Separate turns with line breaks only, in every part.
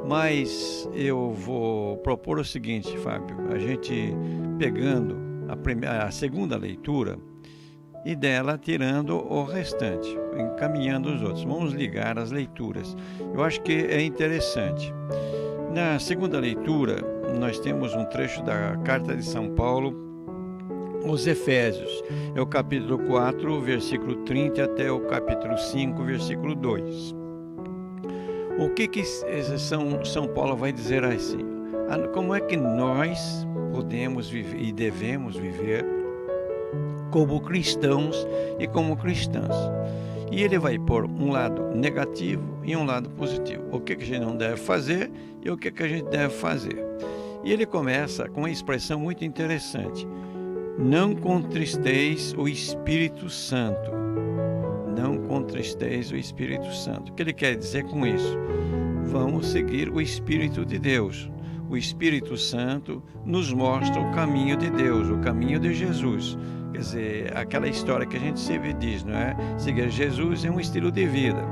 Mas eu vou propor o seguinte, Fábio, a gente pegando a segunda leitura e dela tirando o restante, encaminhando os outros. Vamos ligar as leituras. Eu acho que é interessante. Na segunda leitura, nós temos um trecho da carta de São Paulo aos Efésios. É o capítulo 4, versículo 30 até o capítulo 5, versículo 2. O que São Paulo vai dizer assim? Como é que nós podemos viver e devemos viver como cristãos e como cristãs? E ele vai pôr um lado negativo e um lado positivo. O que a gente não deve fazer e o que a gente deve fazer. E ele começa com uma expressão muito interessante. Não contristeis o Espírito Santo. Não contristeis o Espírito Santo. O que ele quer dizer com isso? Vamos seguir o Espírito de Deus. O Espírito Santo nos mostra o caminho de Deus, o caminho de Jesus. Quer dizer, aquela história que a gente sempre diz, não é? Seguir Jesus é um estilo de vida.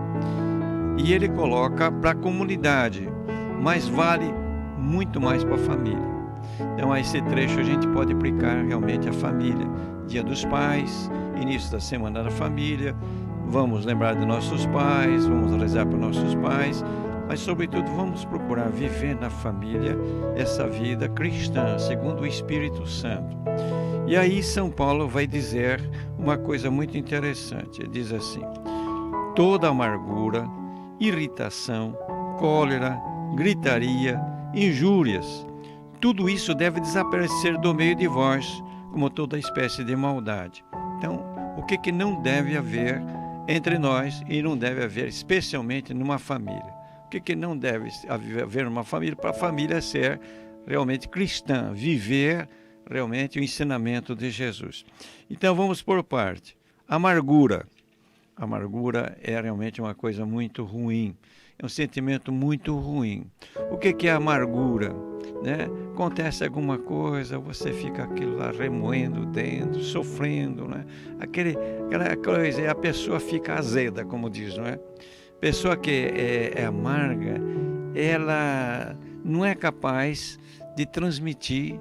E ele coloca para a comunidade, mas vale muito mais para a família. Então, a esse trecho a gente pode aplicar realmente à família. Dia dos Pais, início da Semana da Família, vamos lembrar de nossos pais, vamos rezar para nossos pais, mas sobretudo vamos procurar viver na família essa vida cristã, segundo o Espírito Santo. E aí São Paulo vai dizer uma coisa muito interessante. Ele diz assim: toda amargura, irritação, cólera, gritaria, injúrias, tudo isso deve desaparecer do meio de vós, como toda espécie de maldade. Então, o que não deve haver entre nós e não deve haver especialmente numa família? O que não deve haver numa família para a família ser realmente cristã, viver realmente o ensinamento de Jesus? Então vamos por parte. Amargura. Amargura é realmente uma coisa muito ruim, é um sentimento muito ruim. O que é amargura? Né? Acontece alguma coisa, você fica aquilo lá remoendo dentro, sofrendo, né? Aquela coisa, e a pessoa fica azeda, como diz, não é? Pessoa que é amarga, ela não é capaz de transmitir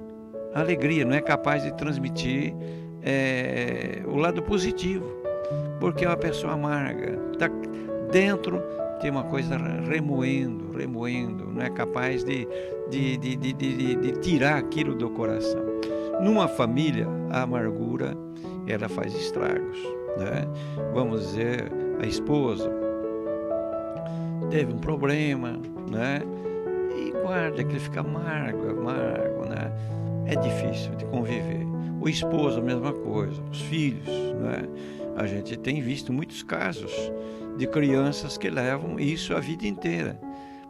alegria, não é capaz de transmitir o lado positivo, porque é uma pessoa amarga, está dentro, tem uma coisa remoendo, não é capaz de tirar aquilo do coração. Numa família, a amargura, ela faz estragos, né? Vamos dizer, a esposa teve um problema, né? E guarda que ele fica amargo, né? É difícil de conviver. O esposo, a mesma coisa, os filhos, né? A gente tem visto muitos casos de crianças que levam isso a vida inteira,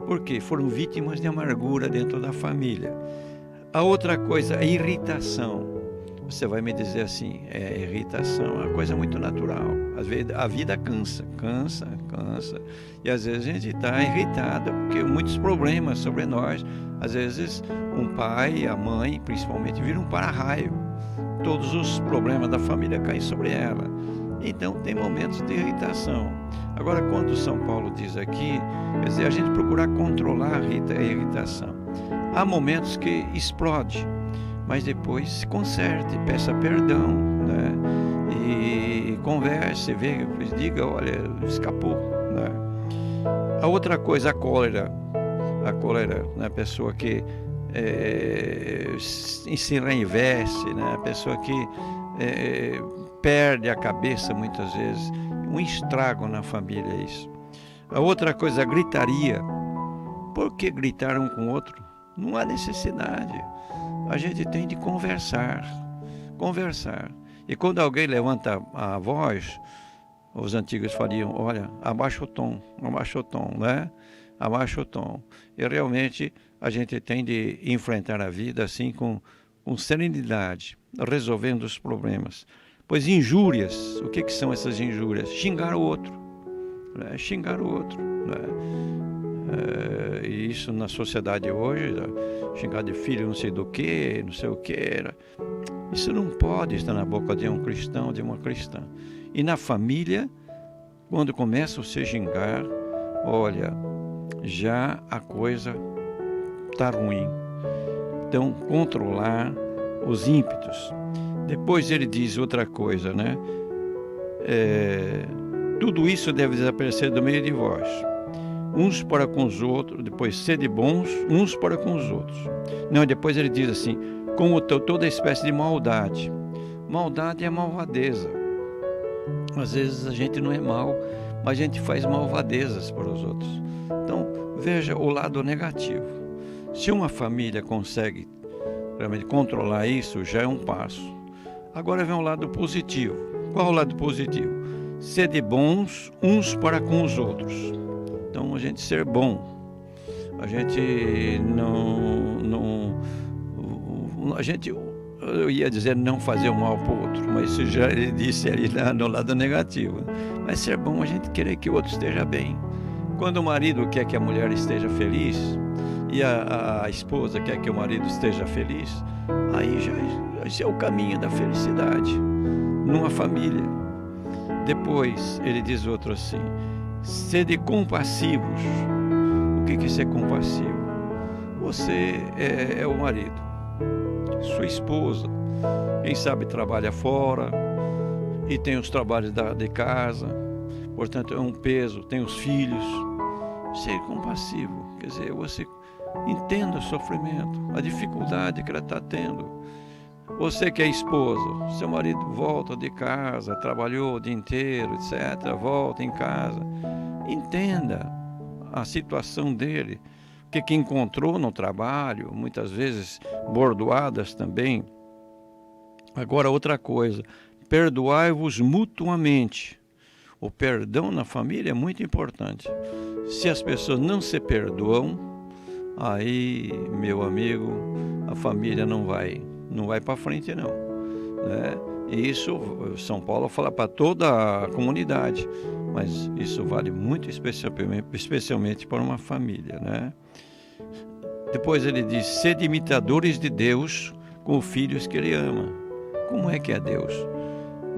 porque foram vítimas de amargura dentro da família. A outra coisa, a irritação. Você vai me dizer assim, irritação é uma coisa muito natural. Às vezes a vida cansa. E às vezes a gente está irritado porque muitos problemas sobre nós. Às vezes um pai, a mãe, principalmente, viram um para-raio. Todos os problemas da família caem sobre ela. Então tem momentos de irritação. Agora, quando São Paulo diz aqui, quer dizer, a gente procurar controlar a irritação. Há momentos que explode, mas depois se conserte, peça perdão, né? E converse, diga, olha, escapou, né? A outra coisa, a cólera, né? A pessoa que se reinveste, né? A pessoa que perde a cabeça muitas vezes, um estrago na família isso. A outra coisa, a gritaria. Por que gritar um com o outro? Não há necessidade. A gente tem de conversar. E quando alguém levanta a voz, os antigos falavam, olha, abaixa o tom, né? Abaixa o tom. E realmente a gente tem de enfrentar a vida assim com serenidade, resolvendo os problemas. Pois injúrias, o que são essas injúrias? Xingar o outro, né? E isso na sociedade hoje, xingar de filho não sei do que, não sei o que era. Isso não pode estar na boca de um cristão, de uma cristã. E na família, quando começa a se xingar, olha, já a coisa está ruim. Então, controlar os ímpetos. Depois ele diz outra coisa, né? Tudo isso deve desaparecer do meio de vós, uns para com os outros, depois sede bons uns para com os outros. Não, depois ele diz assim, como toda espécie de maldade. Maldade é malvadeza. Às vezes a gente não é mal, mas a gente faz malvadezas para os outros. Então, veja o lado negativo. Se uma família consegue realmente controlar isso, já é um passo. Agora vem o lado positivo. Qual é o lado positivo? Sede bons uns para com os outros. Então, a gente ser bom. A gente eu ia dizer não fazer o mal para o outro, mas isso já ele disse ali no lado negativo. Mas ser bom, a gente querer que o outro esteja bem. Quando o marido quer que a mulher esteja feliz e a esposa quer que o marido esteja feliz, aí esse é o caminho da felicidade numa família. Depois ele diz outro assim, sede compassivos. O que é ser compassivo? Você é o marido, sua esposa, quem sabe trabalha fora e tem os trabalhos de casa, portanto é um peso, tem os filhos. Ser compassivo, quer dizer, você entenda o sofrimento, a dificuldade que ela está tendo. Você que é esposa, seu marido volta de casa, trabalhou o dia inteiro, etc., volta em casa, entenda a situação dele, o que encontrou no trabalho, muitas vezes bordoadas também. Agora outra coisa, perdoai-vos mutuamente. O perdão na família é muito importante. Se as pessoas não se perdoam, aí, meu amigo, a família não vai para frente não, né? E isso São Paulo fala para toda a comunidade, mas isso vale muito especialmente para uma família, né? Depois ele diz, sede imitadores de Deus com os filhos que ele ama. Como é que é Deus?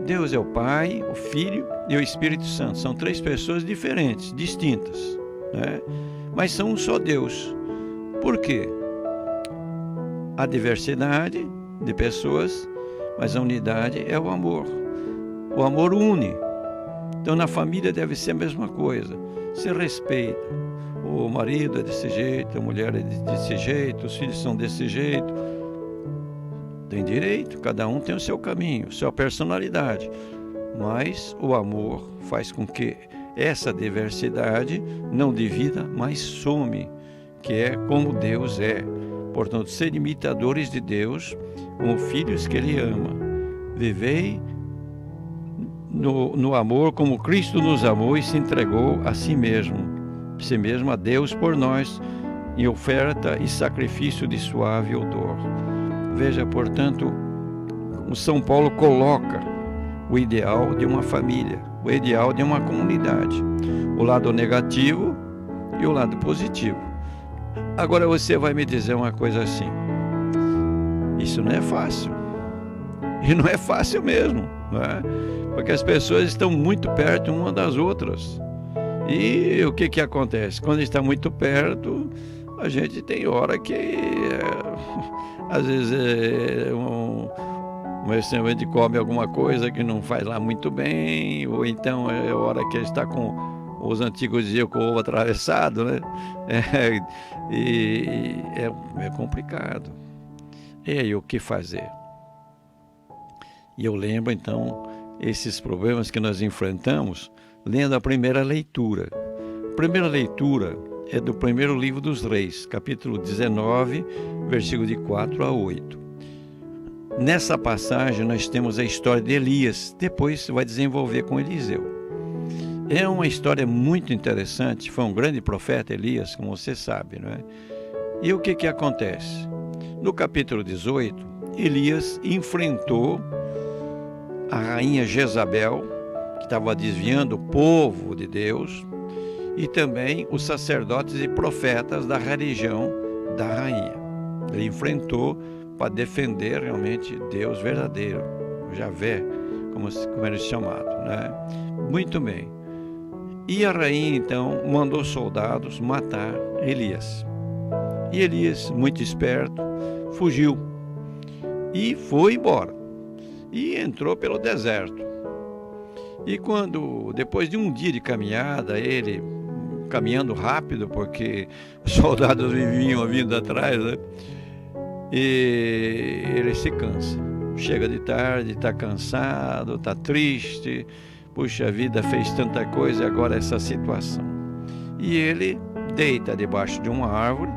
Deus é o Pai, o Filho e o Espírito Santo. São três pessoas diferentes, distintas, né? Mas são um só Deus. Por quê? A diversidade de pessoas, mas a unidade é o amor. O amor une. Então na família deve ser a mesma coisa. Se respeita. O marido é desse jeito, a mulher é desse jeito, os filhos são desse jeito. Tem direito, cada um tem o seu caminho, sua personalidade. Mas o amor faz com que essa diversidade não divida, mas some, que é como Deus é. Portanto, ser imitadores de Deus, como filhos que Ele ama. Vivei no amor como Cristo nos amou e se entregou a si mesmo a Deus por nós, em oferta e sacrifício de suave odor. Veja, portanto, o São Paulo coloca o ideal de uma família, o ideal de uma comunidade, o lado negativo e o lado positivo. Agora você vai me dizer uma coisa assim, isso não é fácil, e não é fácil mesmo, não é? Porque as pessoas estão muito perto uma das outras, e o que acontece? Quando está muito perto, a gente tem hora que, às vezes, a gente come alguma coisa que não faz lá muito bem, ou então é hora que está com, os antigos diziam, com o ovo atravessado, né? É complicado. E aí, o que fazer? E eu lembro, então, esses problemas que nós enfrentamos, lendo a primeira leitura. A primeira leitura é do primeiro livro dos Reis, capítulo 19, versículo de 4 a 8. Nessa passagem nós temos a história de Elias, depois vai desenvolver com Eliseu. É uma história muito interessante, foi um grande profeta Elias, como você sabe, não é? E o que acontece? No capítulo 18, Elias enfrentou a rainha Jezabel, que estava desviando o povo de Deus, e também os sacerdotes e profetas da religião da rainha. Ele enfrentou para defender realmente Deus verdadeiro, Javé, como ele é chamado, né? Muito bem. E a rainha, então, mandou soldados matar Elias. E Elias, muito esperto, fugiu e foi embora. E entrou pelo deserto. E depois de um dia de caminhada, ele caminhando rápido, porque os soldados vinham vindo atrás, né? E ele se cansa. Chega de tarde, está cansado, está triste. Puxa vida, fez tanta coisa e agora essa situação. E ele deita debaixo de uma árvore,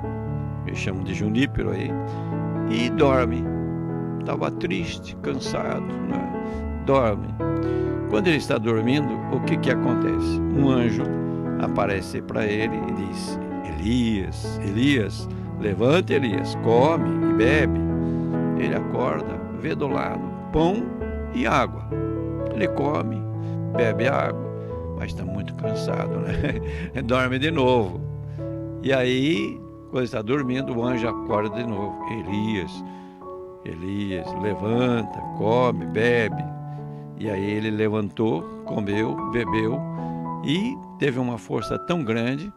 que chamam de junípero aí, e dorme. Estava triste, cansado, né? Dorme. Quando ele está dormindo, o que acontece? Um anjo aparece para ele e diz: Elias, Elias, levanta, Elias, come e bebe. Ele acorda, vê do lado pão e água. Ele come, bebe água, mas está muito cansado, né? Dorme de novo. E aí, quando está dormindo, o anjo acorda de novo: Elias, Elias, levanta, come, bebe. E aí ele levantou, comeu, bebeu e teve uma força tão grande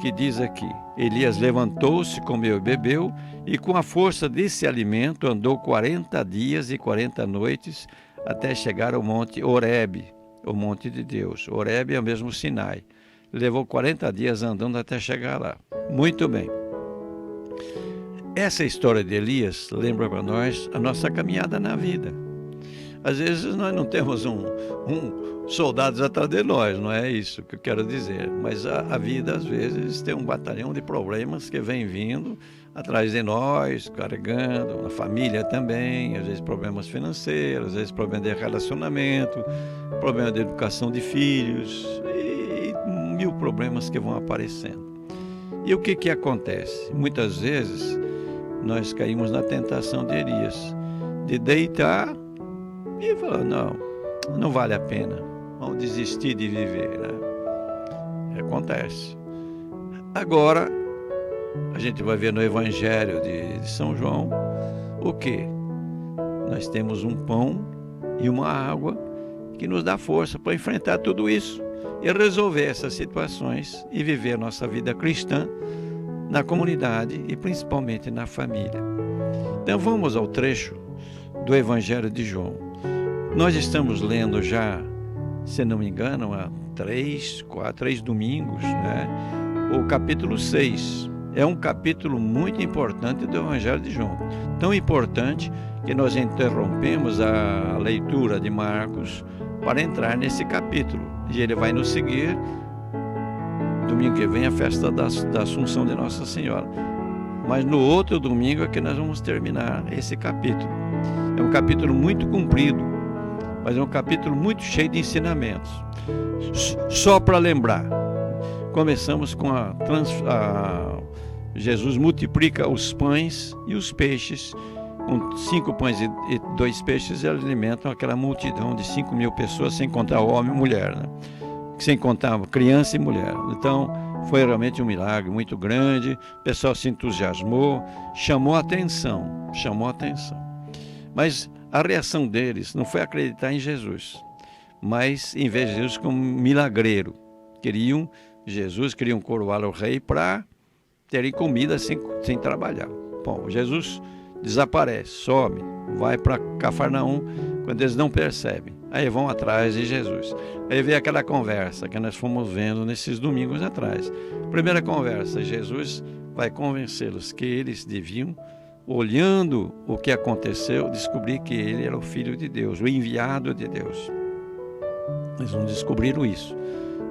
que diz aqui: Elias levantou-se, comeu e bebeu, e com a força desse alimento andou 40 dias e 40 noites até chegar ao monte Horebe, o monte de Deus. Horebe é o mesmo Sinai. Levou 40 dias andando até chegar lá. Muito bem. Essa história de Elias lembra para nós a nossa caminhada na vida. Às vezes nós não temos soldados atrás de nós, não é isso que eu quero dizer. Mas a vida, às vezes, tem um batalhão de problemas que vem vindo atrás de nós, carregando, a família também, às vezes problemas financeiros, às vezes problemas de relacionamento, problema de educação de filhos, e mil problemas que vão aparecendo. E o que acontece? Muitas vezes nós caímos na tentação de Elias, de deitar e falar: não vale a pena, vamos desistir de viver, né? Acontece. Agora, a gente vai ver no Evangelho de São João o que? Nós temos um pão e uma água que nos dá força para enfrentar tudo isso e resolver essas situações e viver a nossa vida cristã na comunidade e principalmente na família. Então vamos ao trecho do Evangelho de João. Nós estamos lendo já, se não me engano, há 3 domingos, né? O capítulo 6. É um capítulo muito importante do Evangelho de João. Tão importante que nós interrompemos a leitura de Marcos para entrar nesse capítulo. E ele vai nos seguir domingo que vem, a festa da Assunção de Nossa Senhora. Mas no outro domingo é que nós vamos terminar esse capítulo. É um capítulo muito comprido, mas é um capítulo muito cheio de ensinamentos. Só para lembrar, começamos com Jesus multiplica os pães e os peixes. Com 5 pães e 2 peixes, eles alimentam aquela multidão de 5.000 pessoas, sem contar homem e mulher, né? Sem contar criança e mulher. Então, foi realmente um milagre muito grande. O pessoal se entusiasmou, chamou a atenção. Mas a reação deles não foi acreditar em Jesus, mas em vez de Jesus como milagreiro. Queriam coroar o rei para terem comida sem trabalhar. Bom, Jesus desaparece, some, vai para Cafarnaum quando eles não percebem. Aí vão atrás de Jesus. Aí vem aquela conversa que nós fomos vendo nesses domingos atrás. Primeira conversa, Jesus vai convencê-los que eles deviam, olhando o que aconteceu, descobrir que ele era o Filho de Deus, o enviado de Deus. Eles não descobriram isso.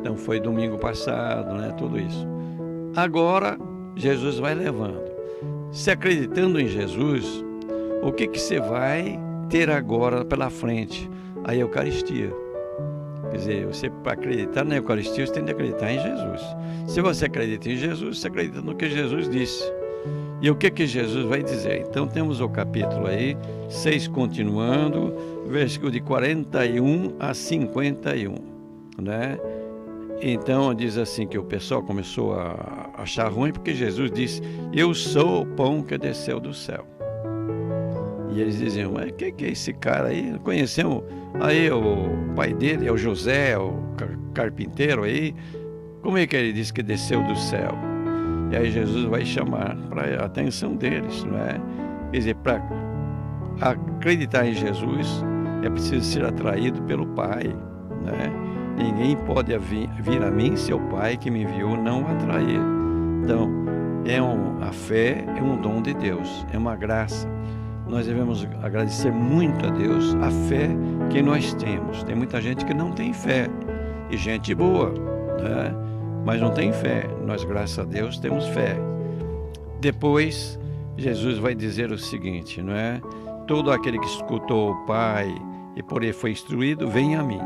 Então foi domingo passado, né? Tudo isso. Agora, Jesus vai levando. Se acreditando em Jesus, o que você vai ter agora pela frente? A Eucaristia. Quer dizer, você para acreditar na Eucaristia, você tem de acreditar em Jesus. Se você acredita em Jesus, você acredita no que Jesus disse. E o que Jesus vai dizer? Então temos o capítulo aí, 6 continuando, versículo de 41 a 51, né? Então diz assim que o pessoal começou a achar ruim, porque Jesus disse: eu sou o pão que desceu do céu. E eles diziam: mas que é esse cara aí? Conhecemos aí o pai dele, é o José, carpinteiro aí, como é que ele diz que desceu do céu? E aí Jesus vai chamar para a atenção deles, não é? Quer dizer, para acreditar em Jesus é preciso ser atraído pelo Pai, né? Ninguém pode vir a mim se o Pai que me enviou não o atrair. Então, a fé é um dom de Deus, é uma graça. Nós devemos agradecer muito a Deus a fé que nós temos. Tem muita gente que não tem fé, e gente boa, né? Mas não tem fé. Nós, graças a Deus, temos fé. Depois, Jesus vai dizer o seguinte, não é? Todo aquele que escutou o Pai e por ele foi instruído, vem a mim.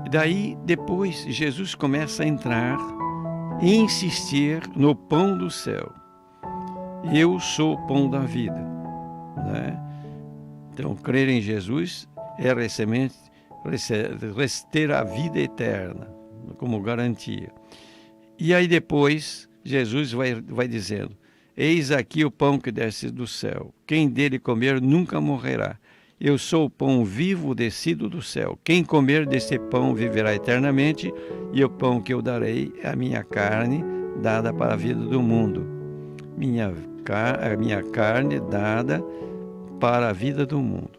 E daí, depois, Jesus começa a entrar e insistir no pão do céu. Eu sou o pão da vida, né? Então, crer em Jesus é ter a vida eterna como garantia. E aí depois, Jesus vai dizendo, eis aqui o pão que desce do céu. Quem dele comer nunca morrerá. Eu sou o pão vivo descido do céu. Quem comer desse pão viverá eternamente, e o pão que eu darei é a minha carne, dada para a vida do mundo. A minha carne dada para a vida do mundo.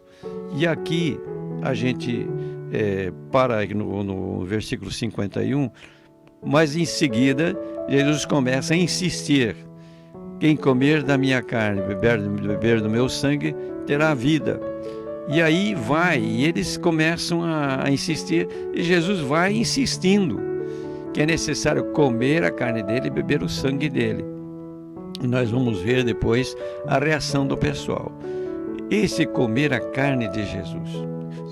E aqui a gente para no versículo 51, mas em seguida Jesus começa a insistir. Quem comer da minha carne, beber do meu sangue, terá vida. E aí e eles começam a insistir, e Jesus vai insistindo que é necessário comer a carne dele e beber o sangue dele. E nós vamos ver depois a reação do pessoal. Esse comer a carne de Jesus,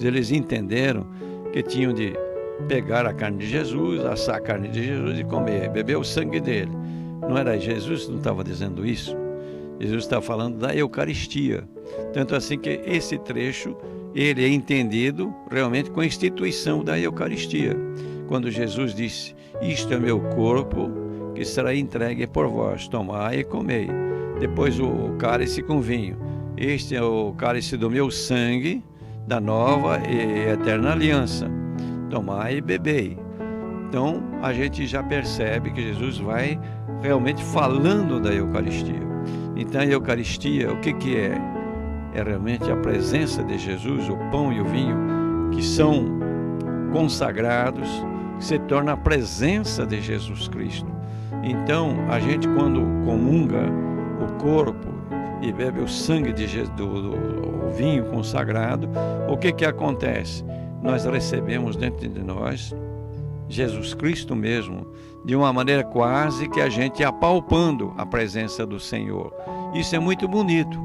eles entenderam que tinham de pegar a carne de Jesus, assar a carne de Jesus e comer, beber o sangue dele. Não era Jesus, não estava dizendo isso. Jesus está falando da Eucaristia. Tanto assim que esse trecho, ele é entendido realmente com a instituição da Eucaristia. Quando Jesus disse, isto é meu corpo, que será entregue por vós, tomai e comei. Depois o cálice com vinho. Este é o cálice do meu sangue, da nova e eterna aliança. Tomai e bebei. Então, a gente já percebe que Jesus vai realmente falando da Eucaristia. Então, a Eucaristia, o que é? É realmente a presença de Jesus, o pão e o vinho, que são consagrados, que se torna a presença de Jesus Cristo. Então, a gente quando comunga o corpo e bebe o sangue do vinho consagrado, o que acontece? Nós recebemos dentro de nós Jesus Cristo mesmo, de uma maneira quase que a gente apalpando a presença do Senhor. Isso é muito bonito.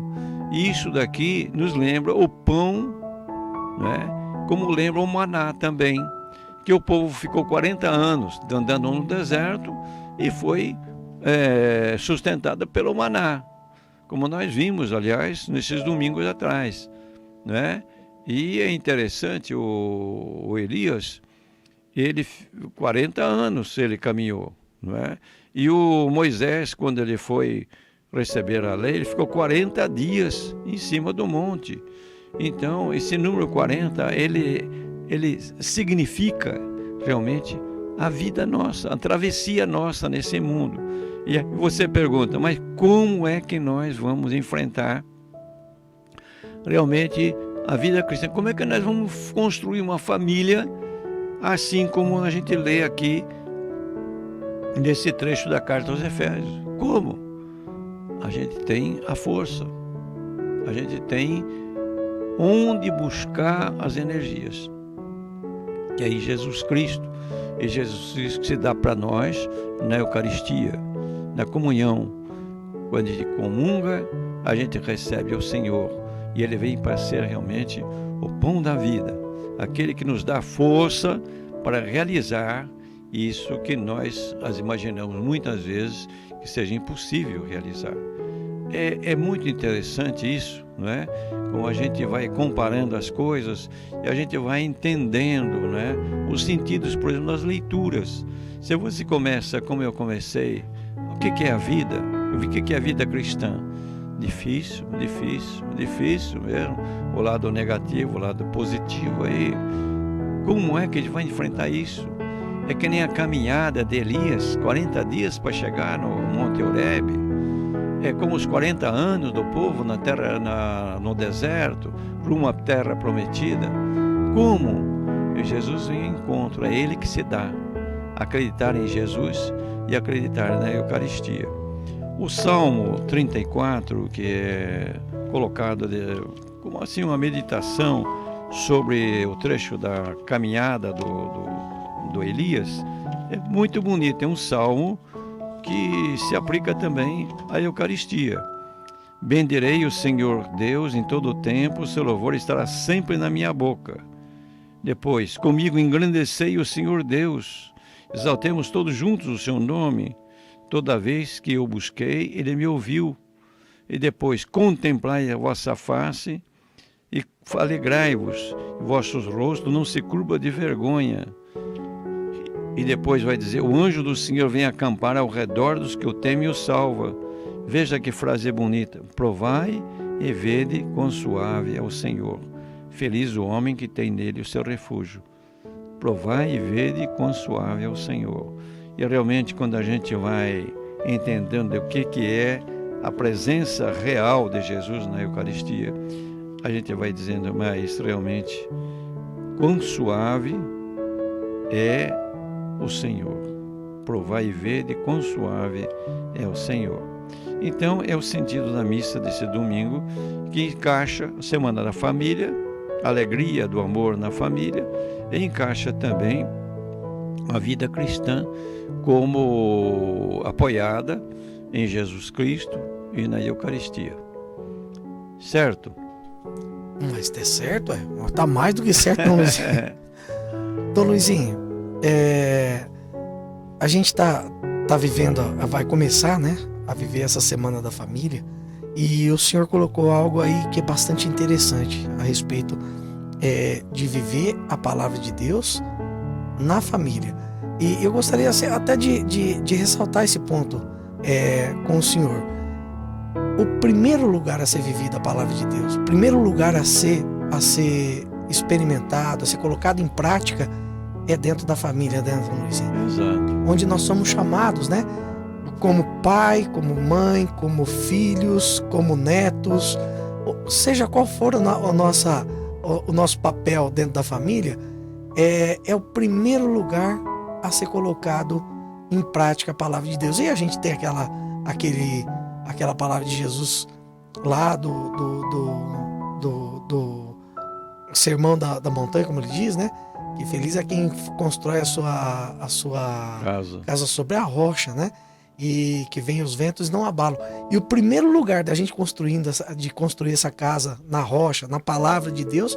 E isso daqui nos lembra o pão, né? Como lembra o maná também, que o povo ficou 40 anos andando no deserto e foi sustentado pelo maná, como nós vimos, aliás, nesses domingos atrás, né? E é interessante, o Elias, ele 40 anos ele caminhou, não é? E o Moisés, quando ele foi receber a lei, ele ficou 40 dias em cima do monte. Então, esse número 40, ele significa realmente a vida nossa, a travessia nossa nesse mundo. E você pergunta, mas como é que nós vamos enfrentar realmente a vida cristã? Como é que nós vamos construir uma família assim como a gente lê aqui nesse trecho da carta aos Efésios? Como? A gente tem a força, a gente tem onde buscar as energias. E aí Jesus Cristo, e Jesus Cristo se dá para nós na Eucaristia, na comunhão. Quando a gente comunga, a gente recebe o Senhor, e Ele vem para ser realmente o pão da vida, aquele que nos dá força para realizar isso que nós imaginamos muitas vezes que seja impossível realizar. É muito interessante isso, não é? Como a gente vai comparando as coisas e a gente vai entendendo, não é? Os sentidos, por exemplo, das leituras. Se você começa como eu comecei, o que é a vida? O que é a vida cristã? Difícil mesmo. O lado negativo, o lado positivo aí. Como é que a gente vai enfrentar isso? É que nem a caminhada de Elias, 40 dias para chegar no Monte Horebe. É como os 40 anos do povo na terra, no deserto, rumo à terra prometida. Como? E Jesus vem em encontro, é Ele que se dá. Acreditar em Jesus e acreditar na Eucaristia. O Salmo 34, que é colocado como assim uma meditação sobre o trecho da caminhada do Elias, é muito bonito. É um salmo que se aplica também à Eucaristia. Bendirei o Senhor Deus em todo o tempo, o seu louvor estará sempre na minha boca. Depois, comigo engrandecei o Senhor Deus, exaltemos todos juntos o seu nome. Toda vez que eu busquei, ele me ouviu. E depois, contemplai a vossa face e alegrai-vos, vossos rostos não se curva de vergonha. E depois vai dizer, o anjo do Senhor vem acampar ao redor dos que o temem e o salva. Veja que frase bonita. Provai e vede quão suave é o Senhor. Feliz o homem que tem nele o seu refúgio. Provai e vede quão suave é o Senhor. E realmente quando a gente vai entendendo o que é a presença real de Jesus na Eucaristia, a gente vai dizendo, mas realmente quão suave é o Senhor. Provai e vede quão suave é o Senhor. Então é o sentido da missa desse domingo, que encaixa a Semana da Família, a alegria do amor na família, e encaixa também a vida cristã como apoiada em Jesus Cristo e na Eucaristia. Certo?
Mas tá certo, tá mais do que certo, Dom Luizinho. Dom Luizinho, a gente tá vivendo, vai começar, né, a viver essa Semana da Família, e o senhor colocou algo aí que é bastante interessante a respeito de viver a palavra de Deus na família. E eu gostaria até de ressaltar esse ponto com o senhor. O primeiro lugar a ser vivido a palavra de Deus, o primeiro lugar a ser experimentado, a ser colocado em prática, é dentro da família, dentro do Luizinho.
Exato.
Onde nós somos chamados, né? Como pai, como mãe, como filhos, como netos, seja qual for o nosso papel dentro da família, é o primeiro lugar a ser colocado em prática a palavra de Deus. E a gente tem aquela palavra de Jesus lá do Sermão da Montanha, como ele diz, né? Que feliz é quem constrói a sua casa sobre a rocha, né? E que vem os ventos e não abalam. E o primeiro lugar da gente construir essa casa na rocha, na palavra de Deus,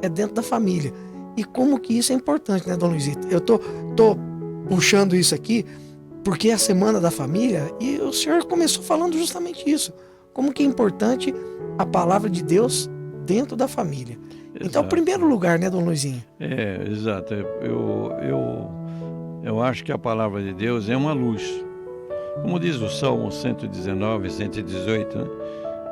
é dentro da família. E como que isso é importante, né, Dom Luizito? Eu tô puxando isso aqui porque é a Semana da Família e o senhor começou falando justamente isso. Como que é importante a palavra de Deus dentro da família. Exato. Então, o primeiro lugar, né, Dom Luizinho?
Exato. Eu acho que a palavra de Deus é uma luz. Como diz o Salmo 119, 118, né?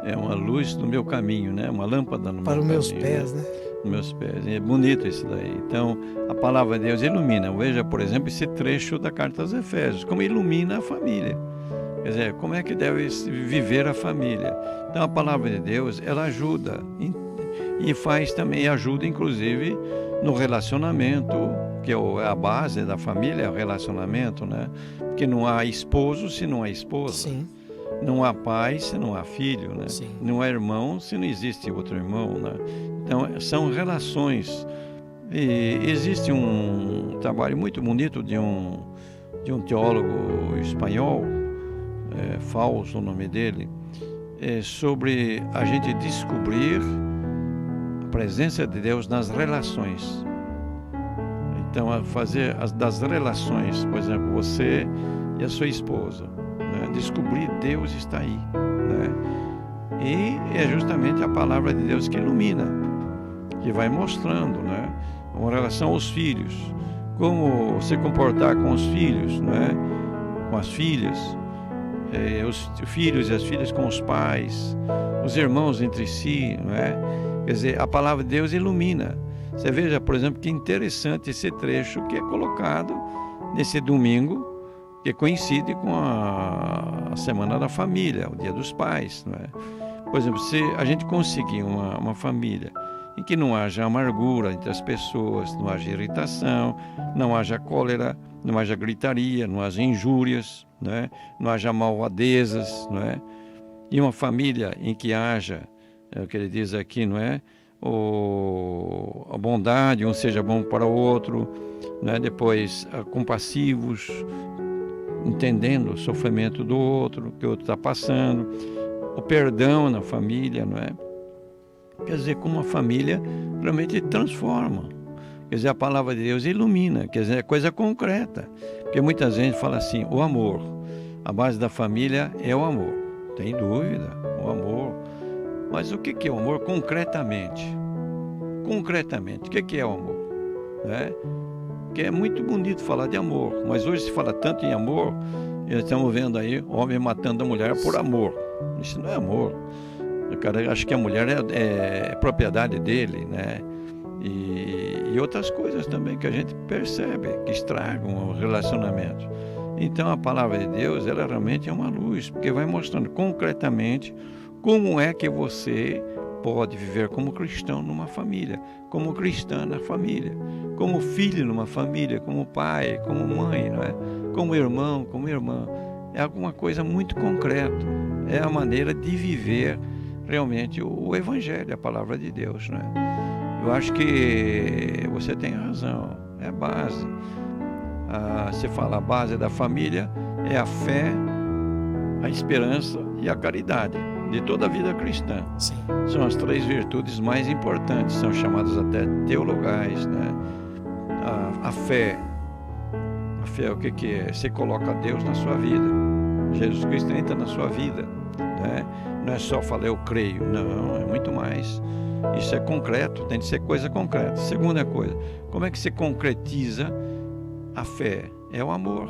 É uma luz no meu caminho, né? Uma lâmpada no meu caminho.
Para os meus pés, né?
Nos meus pés. É bonito isso daí. Então, a palavra de Deus ilumina. Veja, por exemplo, esse trecho da Carta aos Efésios, como ilumina a família. Quer dizer, como é que deve viver a família. Então, a palavra de Deus, ela ajuda e ajuda, inclusive, no relacionamento, que é a base da família, é o relacionamento, né? Porque não há esposo se não há esposa.
Sim.
Não há pai se não há filho, né?
Sim.
Não há irmão se não existe outro irmão, né? Então, são relações. E existe um trabalho muito bonito de um teólogo espanhol, Fausto, o nome dele, sobre a gente descobrir a presença de Deus nas relações. Então, a fazer das relações, por exemplo, você e a sua esposa, né? Descobrir Deus está aí, né? E é justamente a palavra de Deus que ilumina, que vai mostrando, né? Com relação aos filhos, como se comportar com os filhos, né? Com as filhas, os filhos e as filhas com os pais, os irmãos entre si, não é? Quer dizer, a palavra de Deus ilumina. Você veja, por exemplo, que interessante esse trecho que é colocado nesse domingo, que coincide com a Semana da Família, o Dia dos Pais, não é? Por exemplo, se a gente conseguir uma família em que não haja amargura entre as pessoas, não haja irritação, não haja cólera, não haja gritaria, não haja injúrias, não é? Não haja malvadezas, não é? E uma família em que haja, é o que ele diz aqui, não é? A bondade, um seja bom para o outro, não é? Depois, compassivos, entendendo o sofrimento do outro, que o outro está passando, o perdão na família, não é? Quer dizer, como a família realmente transforma. Quer dizer, a palavra de Deus ilumina, quer dizer, é coisa concreta. Porque muita gente fala assim, o amor, a base da família é o amor. Tem dúvida, o amor. Mas o que é o amor concretamente? Concretamente, o que é o amor? Né? Que é muito bonito falar de amor, mas hoje se fala tanto em amor, e estamos vendo aí homem matando a mulher por amor. Isso não é amor. O cara acha que a mulher é propriedade dele, né? E outras coisas também que a gente percebe que estragam o relacionamento. Então a palavra de Deus, ela realmente é uma luz, porque vai mostrando concretamente como é que você pode viver como cristão numa família, como cristã na família, como filho numa família, como pai, como mãe, não é? Como irmão, como irmã. É alguma coisa muito concreta. É a maneira de viver realmente o Evangelho, a palavra de Deus, né? Eu acho que você tem razão, é a base. Você fala, a base da família é a fé, a esperança e a caridade de toda a vida cristã.
Sim.
São as 3 virtudes mais importantes, são chamadas até teologais, né? A fé é o que é? Você coloca Deus na sua vida, Jesus Cristo entra na sua vida, né? Não é só falar eu creio, não, é muito mais. Isso é concreto, tem de ser coisa concreta. Segunda coisa, como é que se concretiza a fé? É o amor.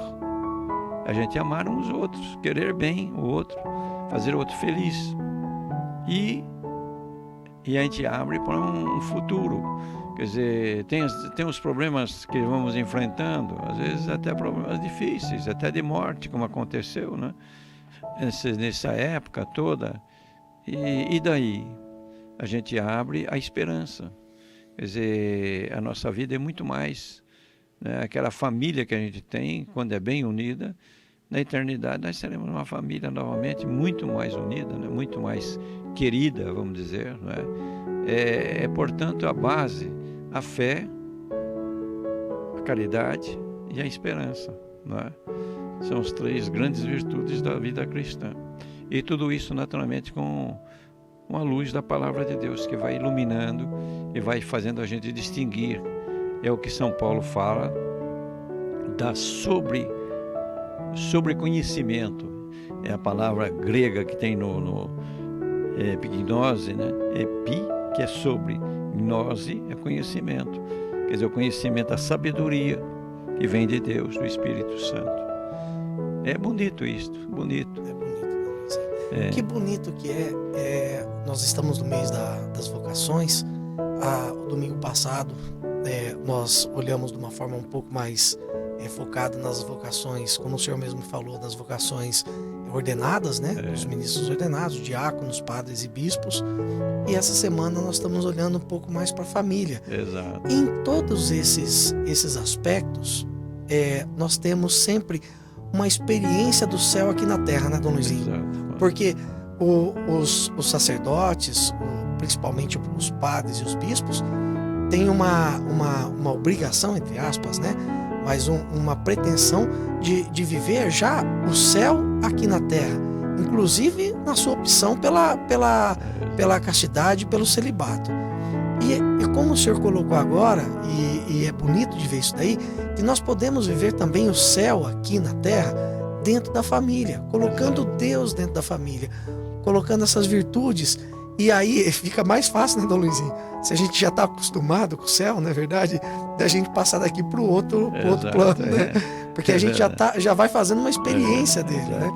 A gente amar uns outros, querer bem o outro, fazer o outro feliz. E a gente abre para um futuro. Quer dizer, tem os problemas que vamos enfrentando, às vezes até problemas difíceis, até de morte, como aconteceu, né? Nessa época toda. E daí? A gente abre a esperança. Quer dizer, a nossa vida é muito mais, né? Aquela família que a gente tem, quando é bem unida, na eternidade nós seremos uma família novamente muito mais unida, né? Muito mais querida, vamos dizer, né? Portanto, a base, a fé, a caridade e a esperança, né? São as 3 grandes virtudes da vida cristã. E tudo isso, naturalmente, com a luz da palavra de Deus, que vai iluminando e vai fazendo a gente distinguir. É o que São Paulo fala da sobreconhecimento. É a palavra grega que tem no epignose, né? Epi, que é sobre, gnose é conhecimento. Quer dizer, o conhecimento, a sabedoria que vem de Deus, do Espírito Santo. É bonito isto, bonito.
É bonito. Que bonito que nós estamos no mês das vocações. O domingo passado nós olhamos de uma forma um pouco mais focada nas vocações, como o senhor mesmo falou, das vocações ordenadas, né? Os ministros ordenados, diáconos, padres e bispos. E essa semana nós estamos olhando um pouco mais para a família.
Exato.
E em todos esses aspectos, nós temos sempre uma experiência do céu aqui na terra, né, Dom Luizinho?
Exato.
Porque os sacerdotes, principalmente os padres e os bispos, têm uma obrigação, entre aspas, né? Mas uma pretensão de viver já o céu aqui na terra, inclusive na sua opção pela castidade, pelo celibato. E como o senhor colocou agora, e é bonito de ver isso daí, que nós podemos viver também o céu aqui na terra dentro da família, colocando Deus dentro da família, colocando essas virtudes. E aí fica mais fácil, né, Dom Luizinho? Se a gente já está acostumado com o céu, não é verdade? Da gente passar daqui para o outro plano, né? Porque a gente já vai fazendo uma experiência dele, né?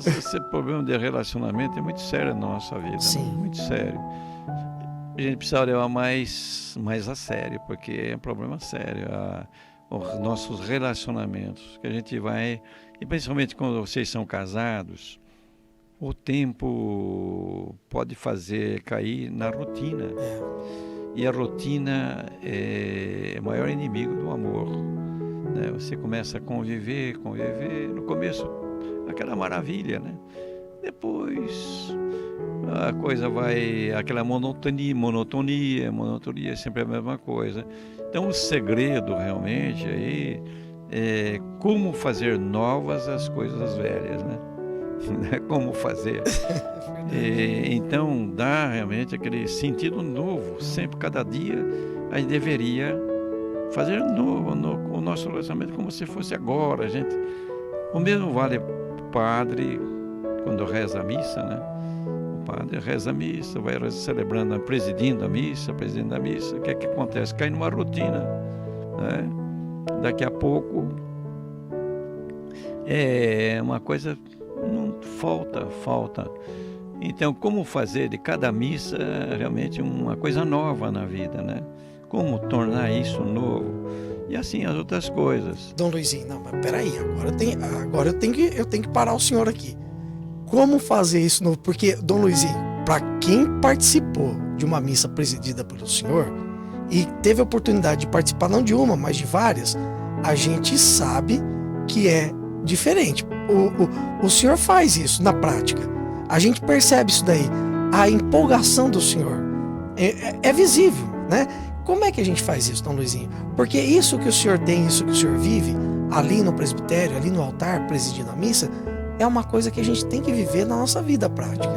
Esse problema de relacionamento é muito sério na nossa vida,
Sim.
Muito sério. a gente precisa levar mais a sério, porque é um problema sério. Os nossos relacionamentos, que a gente vai, e principalmente quando vocês são casados, o tempo pode fazer cair na rotina. E a rotina é o maior inimigo do amor, né? Você começa a conviver, no começo aquela maravilha, né? Depois a coisa vai, aquela monotonia é sempre a mesma coisa. Então o segredo realmente aí é como fazer novas as coisas velhas, né? Como fazer. Então dá realmente aquele sentido novo. Sempre, cada dia, a gente deveria fazer novo o nosso relacionamento como se fosse agora. O mesmo vale para o padre quando reza a missa, né? O padre reza a missa, vai celebrando, presidindo a missa. O que é que acontece? Cai numa rotina, né? Daqui a pouco é uma coisa, não falta. Então, como fazer de cada missa realmente uma coisa nova na vida, né? Como tornar isso novo? E assim as outras coisas.
Dom Luizinho, não, mas peraí, agora eu tenho que parar o senhor aqui. Como fazer isso novo? Porque, Dom Luizinho, para quem participou de uma missa presidida pelo senhor e teve a oportunidade de participar não de uma, mas de várias, a gente sabe que é diferente. O senhor faz isso na prática. A gente percebe isso daí. A empolgação do senhor é visível, né? Como é que a gente faz isso, Dom Luizinho? Porque isso que o senhor tem, isso que o senhor vive ali no presbitério, ali no altar, presidindo a missa, é uma coisa que a gente tem que viver na nossa vida prática.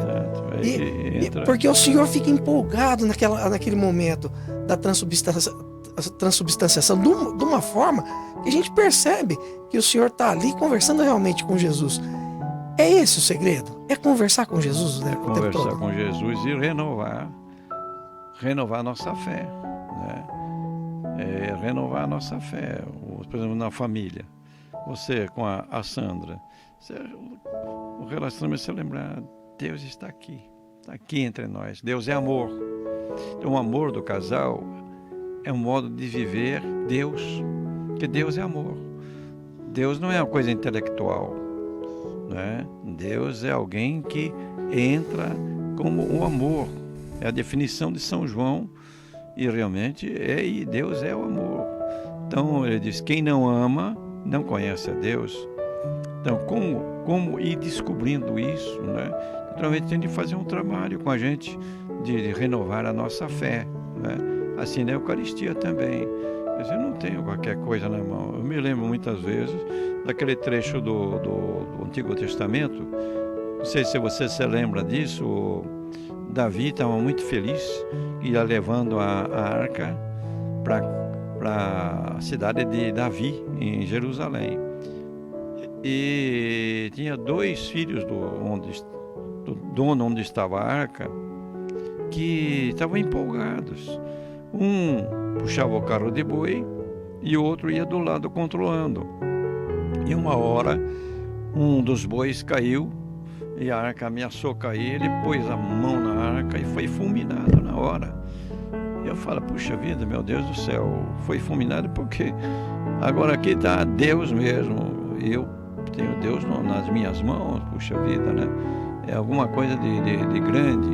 Porque o senhor fica empolgado naquele momento da transubstanciação de uma forma que a gente percebe que o senhor está ali conversando realmente com Jesus. É esse o segredo? É conversar com Jesus, né?
Conversar com Jesus e renovar a nossa fé, né? Renovar a nossa fé. Por exemplo, na família, você com a Sandra, o relacionamento, você lembrar, Deus está aqui entre nós. Deus é amor. Então, o amor do casal é um modo de viver Deus, porque Deus é amor. Deus não é uma coisa intelectual, né? Deus é alguém que entra como o amor. É a definição de São João, e realmente e Deus é o amor. Então ele diz: quem não ama não conhece a Deus. Então como ir descobrindo isso, né? Naturalmente tem de fazer um trabalho com a gente de renovar a nossa fé, né? Assim na Eucaristia também. Eu não tenho qualquer coisa na mão. Eu me lembro muitas vezes daquele trecho do Antigo Testamento. Não sei se você se lembra disso. Davi estava muito feliz, ia levando a arca para a cidade de Davi, em Jerusalém. E tinha 2 filhos do dono onde estava a arca, que estavam empolgados. Um puxava o carro de boi e o outro ia do lado controlando. E uma hora, um dos bois caiu e a arca ameaçou cair. Ele pôs a mão na arca e foi fulminado na hora. Eu falo: puxa vida, meu Deus do céu, foi fulminado porque agora aqui está Deus mesmo. Eu tenho Deus nas minhas mãos, puxa vida, né? É alguma coisa de grande.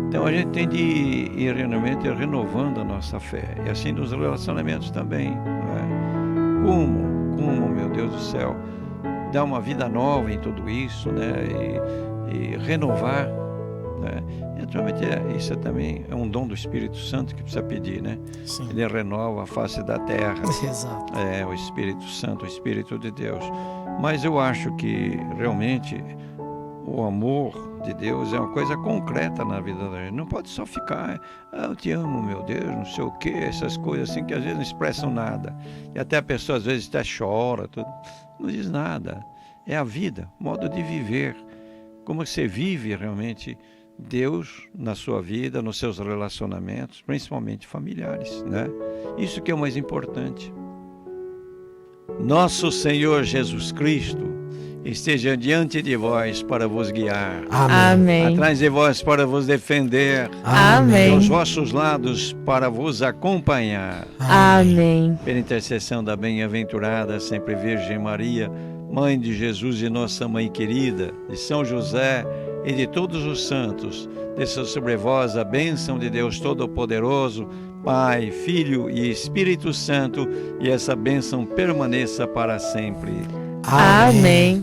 Então a gente tem de ir realmente renovando a nossa fé. E assim nos relacionamentos também, né? Como, meu Deus do céu, dar uma vida nova em tudo isso, né? E renovar, né? E naturalmente isso também é um dom do Espírito Santo que precisa pedir, né?
Sim.
Ele renova a face da terra.
Exato.
É o Espírito Santo, o Espírito de Deus. Mas eu acho que realmente o amor de Deus é uma coisa concreta na vida da gente. Não pode só ficar: eu te amo, meu Deus, não sei o quê, essas coisas assim que às vezes não expressam nada. E até a pessoa às vezes até chora, tudo. Não diz nada. É a vida, modo de viver. Como você vive realmente Deus na sua vida, nos seus relacionamentos, principalmente familiares, né? Isso que é o mais importante. Nosso Senhor Jesus Cristo, esteja diante de vós para vos guiar.
Amém.
Atrás de vós para vos defender.
Amém.
Aos vossos lados para vos acompanhar.
Amém.
Pela intercessão da bem-aventurada sempre Virgem Maria, Mãe de Jesus e nossa Mãe querida, de São José e de todos os santos, desça sobre vós a bênção de Deus Todo-Poderoso, Pai, Filho e Espírito Santo, e essa bênção permaneça para sempre.
Amém.